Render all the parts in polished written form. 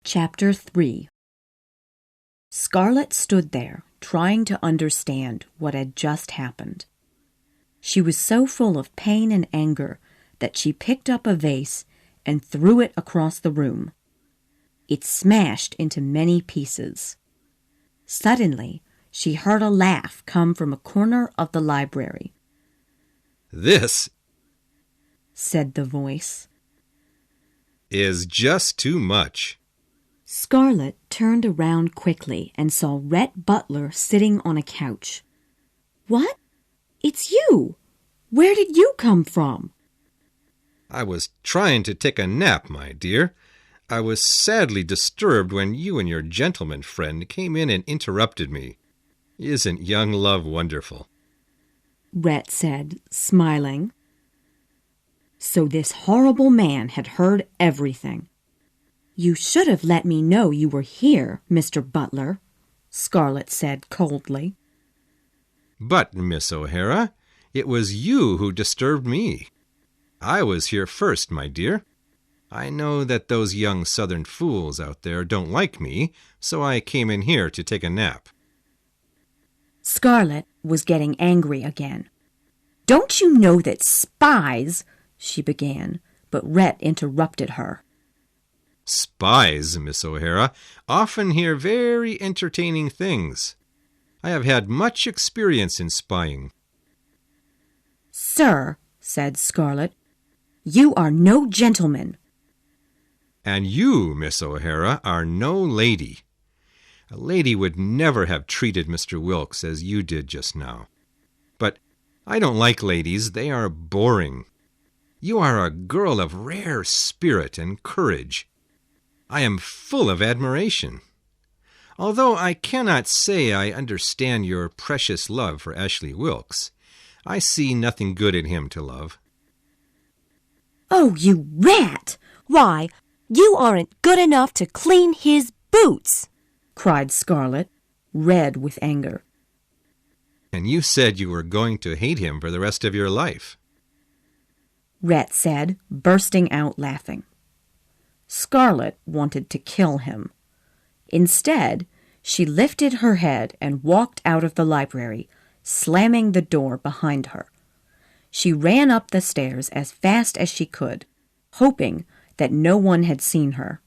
Chapter 3 Scarlett stood there, trying to understand what had just happened. She was so full of pain and anger that she picked up a vase and threw it across the room. It smashed into many pieces. Suddenly, she heard a laugh come from a corner of the library. "This," said the voice, "is just too much." Scarlett turned around quickly and saw Rhett Butler sitting on a couch. "What? It's you! Where did you come from?" "I was trying to take a nap, my dear. I was sadly disturbed when you and your gentleman friend came in and interrupted me. Isn't young love wonderful?" Rhett said, smiling. So this horrible man had heard everything. "You should have let me know you were here, Mr. Butler," Scarlett said coldly. "But, Miss O'Hara, it was you who disturbed me. I was here first, my dear. I know that those young Southern fools out there don't like me, so I came in here to take a nap." Scarlett was getting angry again. "Don't you know that spies—" she began, but Rhett interrupted her. "Spies, Miss O'Hara, often hear very entertaining things. I have had much experience in spying." "Sir," said Scarlett, "you are no gentleman." "And you, Miss O'Hara, are no lady. A lady would never have treated Mr. Wilkes as you did just now. But I don't like ladies. They are boring. You are a girl of rare spirit and courage. I am full of admiration. Although I cannot say I understand your precious love for Ashley Wilkes, I see nothing good in him to love." "Oh, you rat! Why, you aren't good enough to clean his boots!" cried Scarlett, red with anger. "And you said you were going to hate him for the rest of your life." Rhett said, bursting out laughing. Scarlett wanted to kill him. Instead, she lifted her head and walked out of the library, slamming the door behind her. She ran up the stairs as fast as she could, hoping that no one had seen her.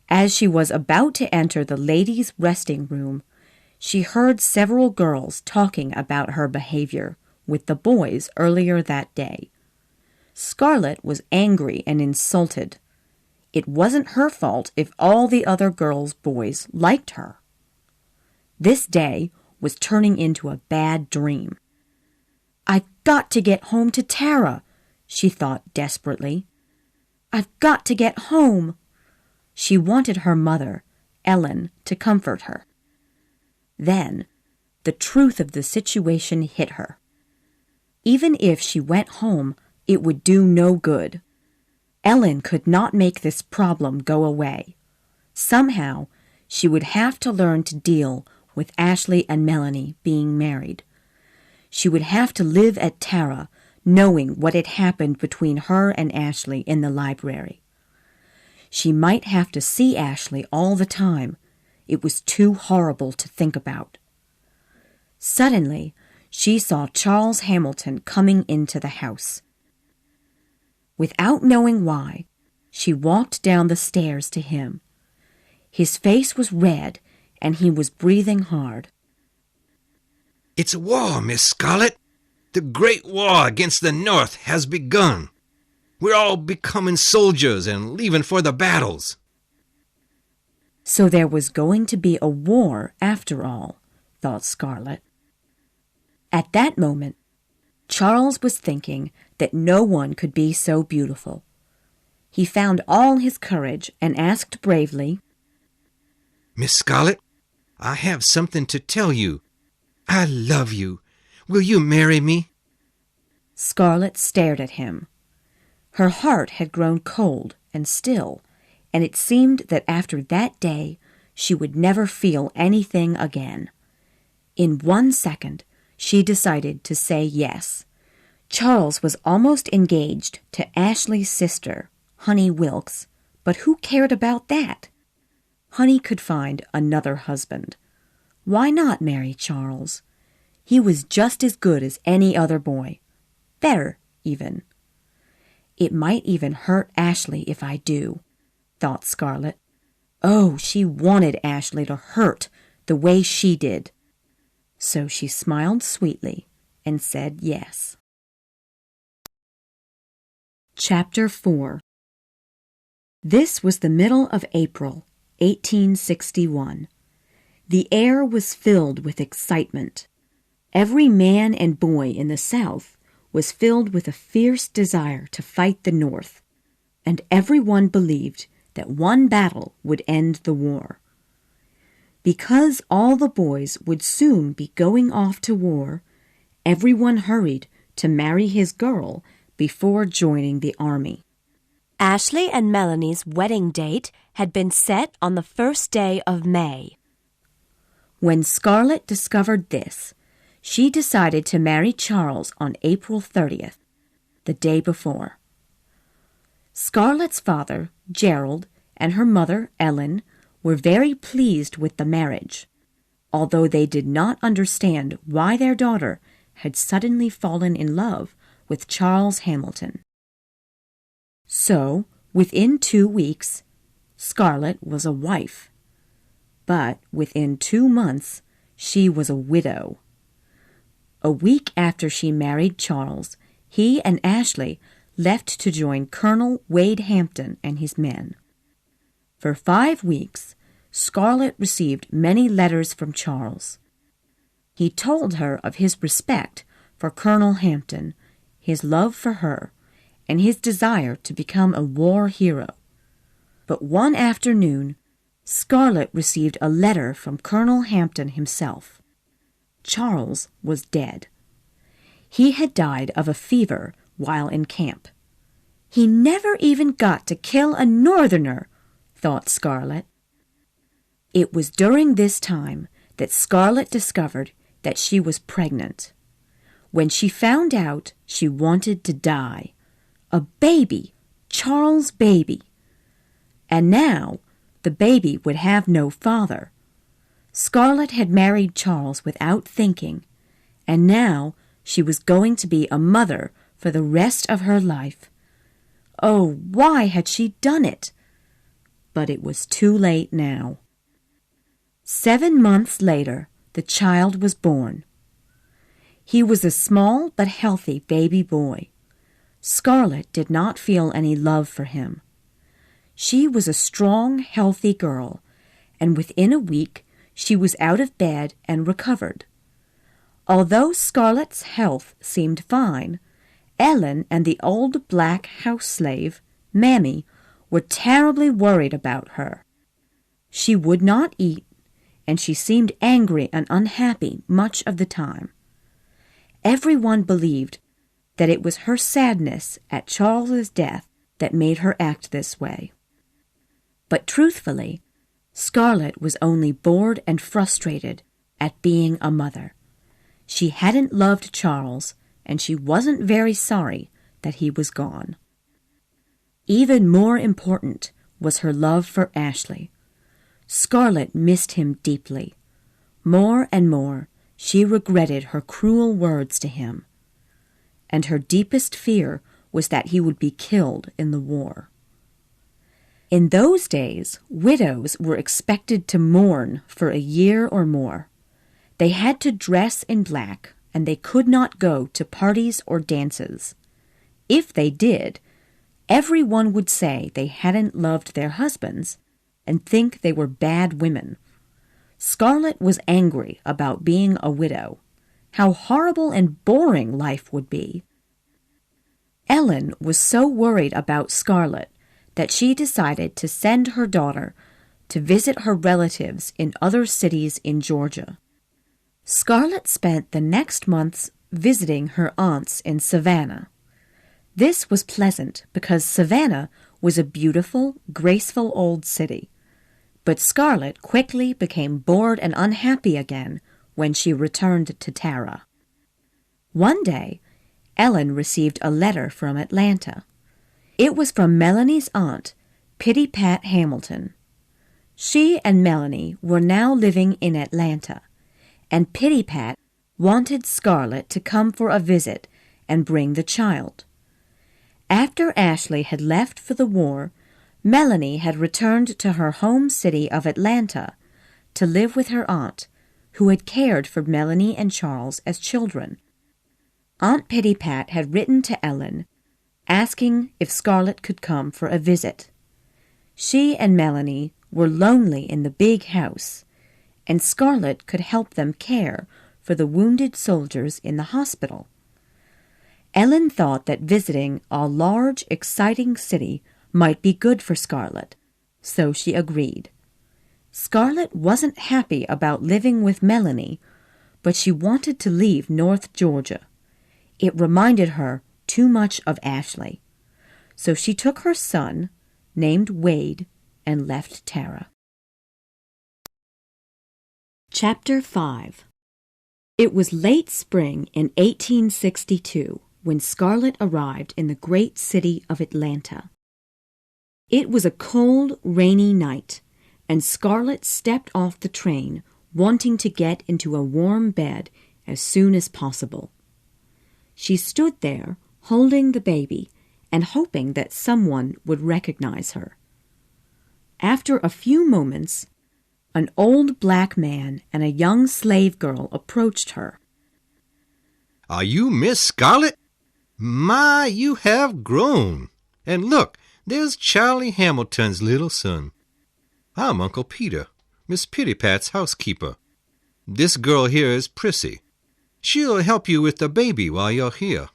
As she was about to enter the ladies' resting room, she heard several girls talking about her behavior with the boys earlier that day. Scarlett was angry and insulted. It wasn't her fault if all the other girls' boys liked her. This day was turning into a bad dream. "I've got to get home to Tara," she thought desperately. "I've got to get home." She wanted her mother, Ellen, to comfort her. Then, the truth of the situation hit her. Even if she went home, it would do no good. Ellen could not make this problem go away. Somehow, she would have to learn to deal with Ashley and Melanie being married. She would have to live at Tara, knowing what had happened between her and Ashley in the library. She might have to see Ashley all the time. It was too horrible to think about. Suddenly, she saw Charles Hamilton coming into the house. Without knowing why, she walked down the stairs to him. His face was red, and he was breathing hard. "It's war, Miss Scarlett. The great war against the North has begun. We're all becoming soldiers and leaving for the battles." So there was going to be a war after all, thought Scarlett. At that moment, Charles was thinking that no one could be so beautiful. He found all his courage and asked bravely, "Miss Scarlett, I have something to tell you. I love you. Will you marry me?" Scarlett stared at him. Her heart had grown cold and still, and it seemed that after that day she would never feel anything again. In 1 second, she decided to say yes. Charles was almost engaged to Ashley's sister, Honey Wilkes, but who cared about that? Honey could find another husband. Why not marry Charles? He was just as good as any other boy. Better, even. It might even hurt Ashley if I do, thought Scarlett. Oh, she wanted Ashley to hurt the way she did. So she smiled sweetly and said yes. Chapter 4. This was the middle of April, 1861. The air was filled with excitement. Every man and boy in the South was filled with a fierce desire to fight the North, and everyone believed that one battle would end the war. Because all the boys would soon be going off to war, everyone hurried to marry his girl before joining the army. Ashley and Melanie's wedding date had been set on the first day of May. When Scarlett discovered this, she decided to marry Charles on April 30th, the day before. Scarlett's father, Gerald, and her mother, Ellen, were very pleased with the marriage, although they did not understand why their daughter had suddenly fallen in love with Charles Hamilton. So, within 2 weeks, Scarlett was a wife. But within 2 months, she was a widow. A week after she married Charles, he and Ashley left to join Colonel Wade Hampton and his men. For 5 weeks, Scarlett received many letters from Charles. He told her of his respect for Colonel Hampton, his love for her, and his desire to become a war hero. But one afternoon, Scarlett received a letter from Colonel Hampton himself. Charles was dead. He had died of a fever while in camp. He never even got to kill a Northerner, thought Scarlett. It was during this time that Scarlett discovered that she was pregnant. When she found out, she wanted to die. A baby, Charles' baby. And now, the baby would have no father. Scarlett had married Charles without thinking, and now she was going to be a mother for the rest of her life. Oh, why had she done it? But it was too late now. 7 months later, the child was born. He was a small but healthy baby boy. Scarlett did not feel any love for him. She was a strong, healthy girl, and within a week she was out of bed and recovered. Although Scarlett's health seemed fine, Ellen and the old black house slave, Mammy, were terribly worried about her. She would not eat, and she seemed angry and unhappy much of the time. Everyone believed that it was her sadness at Charles's death that made her act this way. But truthfully, Scarlett was only bored and frustrated at being a mother. She hadn't loved Charles, and she wasn't very sorry that he was gone. Even more important was her love for Ashley. Scarlett missed him deeply. More and more, she regretted her cruel words to him, and her deepest fear was that he would be killed in the war. In those days, widows were expected to mourn for a year or more. They had to dress in black, and they could not go to parties or dances. If they did, everyone would say they hadn't loved their husbands and think they were bad women. Scarlett was angry about being a widow. How horrible and boring life would be. Ellen was so worried about Scarlett that she decided to send her daughter to visit her relatives in other cities in Georgia. Scarlett spent the next months visiting her aunts in Savannah. This was pleasant because Savannah was a beautiful, graceful old city. But Scarlett quickly became bored and unhappy again when she returned to Tara. One day, Ellen received a letter from Atlanta. It was from Melanie's aunt, Pitty Pat Hamilton. She and Melanie were now living in Atlanta, and Pitty Pat wanted Scarlett to come for a visit and bring the child. After Ashley had left for the war, Melanie had returned to her home city of Atlanta to live with her aunt, who had cared for Melanie and Charles as children. Aunt Pitty Pat had written to Ellen, asking if Scarlett could come for a visit. She and Melanie were lonely in the big house, and Scarlett could help them care for the wounded soldiers in the hospital. Ellen thought that visiting a large, exciting city might be good for Scarlett, so she agreed. Scarlett wasn't happy about living with Melanie, but she wanted to leave North Georgia. It reminded her too much of Ashley. So she took her son, named Wade, and left Tara. Chapter 5. It was late spring in 1862 when Scarlett arrived in the great city of Atlanta. It was a cold, rainy night, and Scarlett stepped off the train, wanting to get into a warm bed as soon as possible. She stood there, holding the baby, and hoping that someone would recognize her. After a few moments, an old black man and a young slave girl approached her. "Are you Miss Scarlett? My, you have grown. And look, there's Charlie Hamilton's little son. I'm Uncle Peter, Miss Pitty Pat's housekeeper. This girl here is Prissy. She'll help you with the baby while you're here."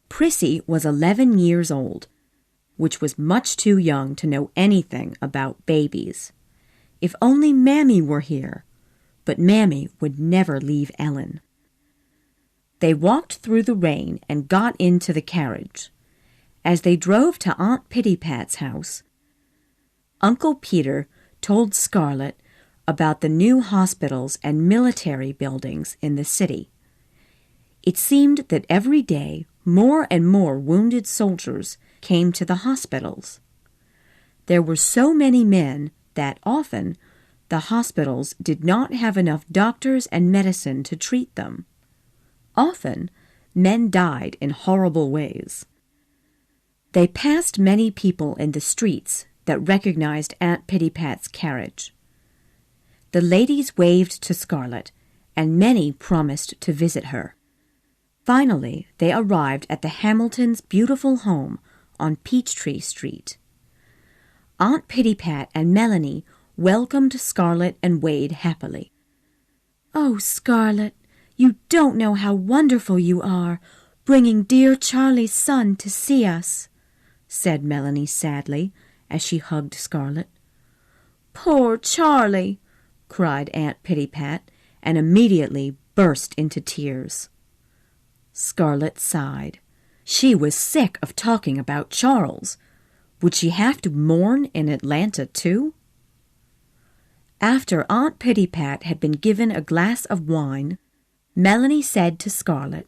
Prissy was 11 years old, which was much too young to know anything about babies. If only Mammy were here, but Mammy would never leave Ellen. They walked through the rain and got into the carriage. As they drove to Aunt Pitty Pat's house, Uncle Peter told Scarlett about the new hospitals and military buildings in the city. It seemed that every day more and more wounded soldiers came to the hospitals. There were so many men that often the hospitals did not have enough doctors and medicine to treat them. Often, men died in horrible ways. They passed many people in the streets that recognized Aunt Pitty Pat's carriage. The ladies waved to Scarlett, and many promised to visit her. Finally, they arrived at the Hamiltons' beautiful home on Peachtree Street. Aunt Pitty Pat and Melanie welcomed Scarlett and Wade happily. "Oh, Scarlett, you don't know how wonderful you are, bringing dear Charlie's son to see us," said Melanie sadly as she hugged Scarlett. "Poor Charlie," cried Aunt Pitty Pat, and immediately burst into tears. Scarlett sighed. She was sick of talking about Charles. Would she have to mourn in Atlanta, too? After Aunt Pitty Pat had been given a glass of wine, Melanie said to Scarlett,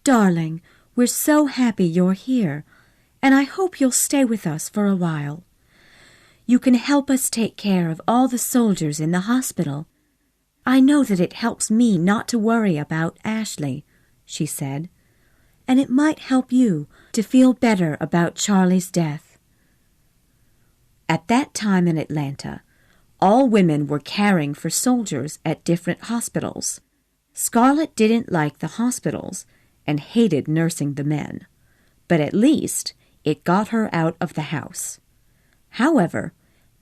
"Darling, we're so happy you're here, and I hope you'll stay with us for a while. You can help us take care of all the soldiers in the hospital. I know that it helps me not to worry about Ashley," she said, "and it might help you to feel better about Charlie's death." At that time in Atlanta, all women were caring for soldiers at different hospitals. Scarlett didn't like the hospitals and hated nursing the men, but at least it got her out of the house. However,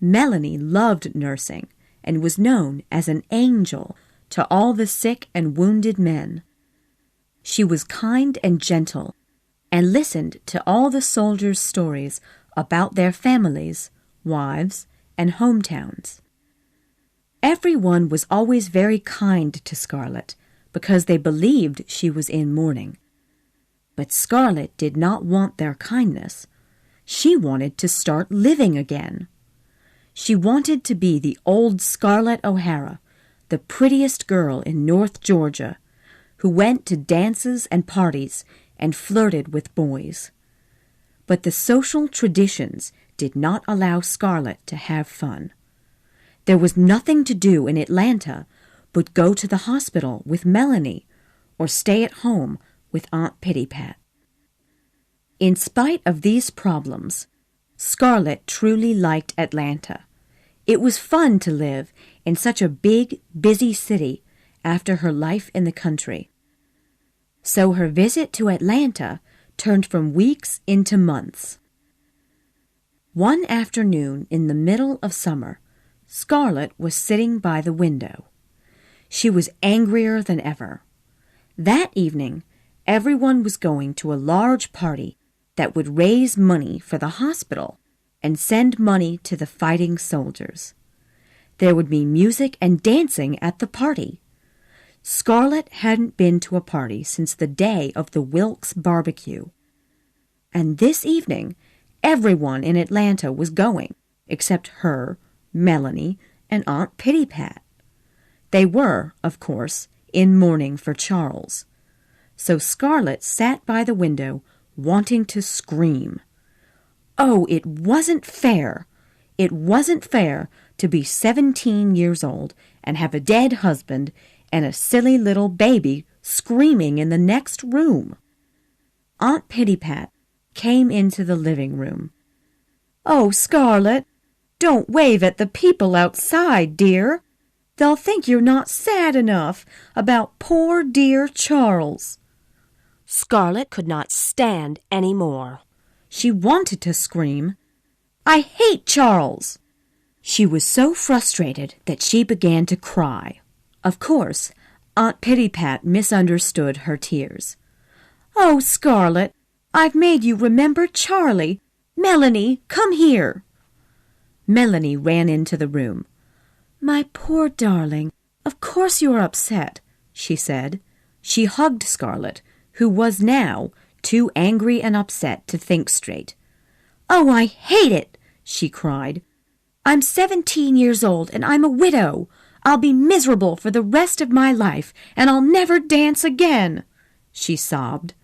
Melanie loved nursing and was known as an angel to all the sick and wounded men. She was kind and gentle and listened to all the soldiers' stories about their families, wives, and hometowns. Everyone was always very kind to Scarlett because they believed she was in mourning. But Scarlett did not want their kindness. She wanted to start living again. She wanted to be the old Scarlett O'Hara, the prettiest girl in North Georgia, who went to dances and parties and flirted with boys. But the social traditions did not allow Scarlett to have fun. There was nothing to do in Atlanta but go to the hospital with Melanie or stay at home with Aunt Pittypat. In spite of these problems, Scarlett truly liked Atlanta. It was fun to live in such a big, busy city after her life in the country. So her visit to Atlanta turned from weeks into months. One afternoon in the middle of summer, Scarlett was sitting by the window. She was angrier than ever. That evening, everyone was going to a large party that would raise money for the hospital and send money to the fighting soldiers. There would be music and dancing at the party. Scarlett hadn't been to a party since the day of the Wilkes barbecue. And this evening, everyone in Atlanta was going, except her, Melanie, and Aunt Pittypat. They were, of course, in mourning for Charles. So Scarlett sat by the window, wanting to scream. Oh, it wasn't fair. It wasn't fair to be 17 years old and have a dead husband and a silly little baby screaming in the next room. Aunt Pittypat came into the living room. "Oh, Scarlett, don't wave at the people outside, dear. They'll think you're not sad enough about poor dear Charles." Scarlett could not stand any more. She wanted to scream, "I hate Charles!" She was so frustrated that she began to cry. Of course, Aunt Pittypat misunderstood her tears. "Oh, Scarlett, I've made you remember Charlie. Melanie, come here." Melanie ran into the room. "My poor darling, of course you're upset," she said. She hugged Scarlett, who was now too angry and upset to think straight. "Oh, I hate it," she cried. "I'm 17 years old and I'm a widow. I'll be miserable for the rest of my life and I'll never dance again," she sobbed.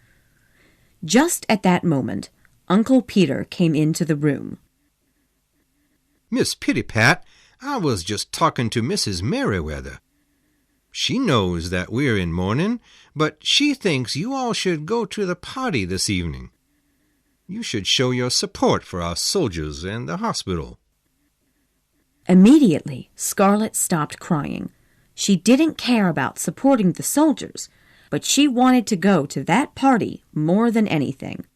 Just at that moment, Uncle Peter came into the room. "Miss Pittypat, I was just talking to Mrs. Merriweather. She knows that we're in mourning, but she thinks you all should go to the party this evening. You should show your support for our soldiers and the hospital." Immediately, Scarlett stopped crying. She didn't care about supporting the soldiers, but she wanted to go to that party more than anything.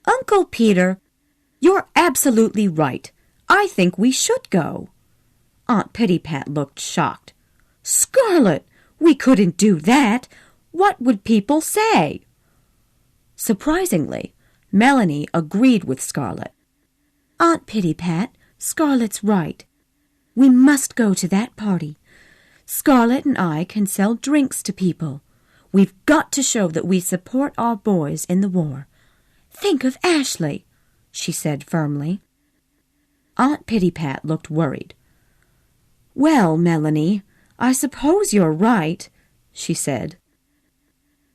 "Uncle Peter, you're absolutely right. I think we should go." Aunt Pittypat looked shocked. "Scarlett, we couldn't do that. What would people say?" Surprisingly, Melanie agreed with Scarlett. "Aunt Pittypat, Scarlett's right. We must go to that party. Scarlett and I can sell drinks to people. We've got to show that we support our boys in the war. Think of Ashley," she said firmly. Aunt Pittypat looked worried. "Well, Melanie, I suppose you're right," she said.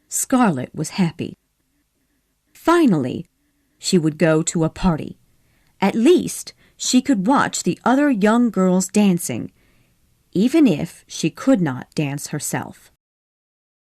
Scarlett was happy. Finally, she would go to a party. At least she could watch the other young girls dancing, even if she could not dance herself.